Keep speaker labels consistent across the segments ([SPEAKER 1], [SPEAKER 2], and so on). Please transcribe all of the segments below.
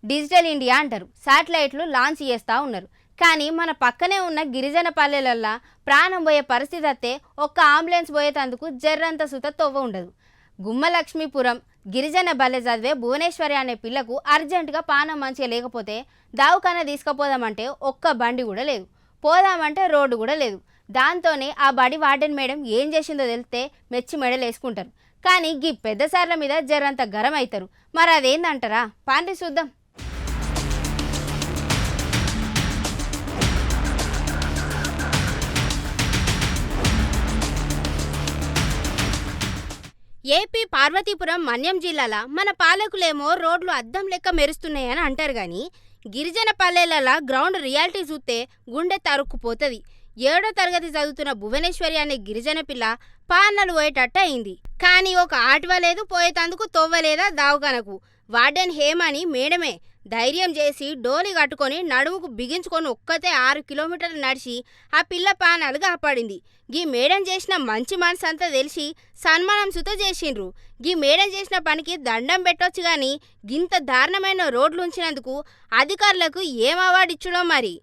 [SPEAKER 1] Digital India అంటారు. శాటిలైట్లు launch చేస్తూ ఉన్నారు. కానీ మన పక్కనే ఉన్న గిరిజన పల్లెలల్లో ప్రాణం పోయే పరిస్థితి వస్తే ఒక్క అంబులెన్స్ పోయేటందుకు జర్రంత సుత తోవ ఉండదు. గుమ్మలక్ష్మీపురం గిరిజన బల్లె చదివే భువనేశ్వరి అనే పిల్లకు అర్జెంటుగా పానం మంచిగా లేకపోతే దావఖానా తీసుకుపోదామంటే ఒక్క బండి కూడా లేదు, పోదామంటే రోడ్డు కూడా లేదు. దాంతోనే ఆ బడి వార్డెన్ మేడం ఏం చేసిందో తెలిస్తే మెచ్చి మెడలేసుకుంటారు. కానీ గీ పెద్ద సార్ల మీద జరంత గరం అవుతారు. మరి అదేందంటారా? పాండి చూద్దాం. ఏపీ పార్వతీపురం మన్యం జిల్లాల మన పాలకులేమో రోడ్లు అద్దం లెక్క మెరుస్తున్నాయని అంటారు. కానీ గిరిజన పల్లెల గ్రౌండ్ రియాలిటీ చూస్తే గుండె తరుక్కుపోతుంది. 7వ తరగతి చదువుతున్న భువనేశ్వరి అనే గిరిజన పిల్ల పాన్నలు పోయేటట్టు అయింది. కానీ ఒక ఆటవ లేదు, పోయేటందుకు తొవ్వలేదా దావఖానకు. వార్డెన్ హేమని మేడమే ధైర్యం చేసి డోలి కట్టుకొని నడుముకు బిగించుకొని ఒక్కతే 6 కిలోమీటర్లు నడిచి ఆ పిల్ల పానాలు కాపాడింది. గీ మేడం చేసిన మంచి మనసు అంతా తెలిసి సన్మానం సుత చేసిండ్రు. గీ మేడం చేసిన పనికి దండం పెట్టొచ్చు. కానీ గింత దారుణమైన రోడ్లు ఉంచినందుకు అధికారులకు ఏం అవార్డు ఇచ్చుడో మరి.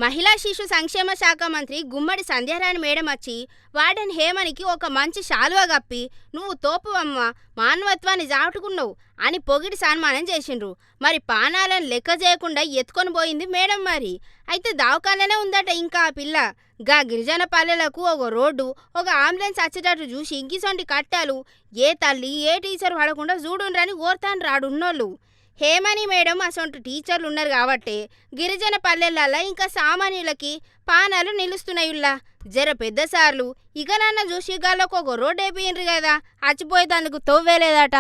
[SPEAKER 1] మహిళా శిశు సంక్షేమ శాఖ మంత్రి గుమ్మడి సంధ్యారాణి మేడం వచ్చి వార్డెన్ హేమనికి ఒక మంచి శాలువా కప్పి నువ్వు తోపువమ్మ, మానవత్వాన్ని చాటుకున్నావు అని పొగిడి సన్మానం చేసిండ్రు. మరి పానాలను లెక్క చేయకుండా ఎత్తుకొని పోయింది మేడం. మరి అయితే దావఖాననే ఉందట ఇంకా ఆ పిల్ల. గా గిరిజన పల్లెలకు ఒక రోడ్డు, ఒక అంబులెన్స్ వచ్చేటట్టు చూసి ఇంకిసొంటి కట్టాలు ఏ తల్లి ఏ టీచర్ పడకుండా చూడుండ్రని ఓర్తాను రాడున్నోళ్ళు. హేమని మేడం అసొంటి టీచర్లు ఉన్నారు కాబట్టి గిరిజన పల్లెలల్లో ఇంకా సామాన్యులకి పానాలు నిలుస్తున్నాయుల్లా. జర పెద్ద సార్లు ఇక నన్న చూసి గాళ్ళకు ఒక రోడ్డు అయిపోయిండ్రు కదా, అచ్చిపోయేందుకు తవ్వేలేదట.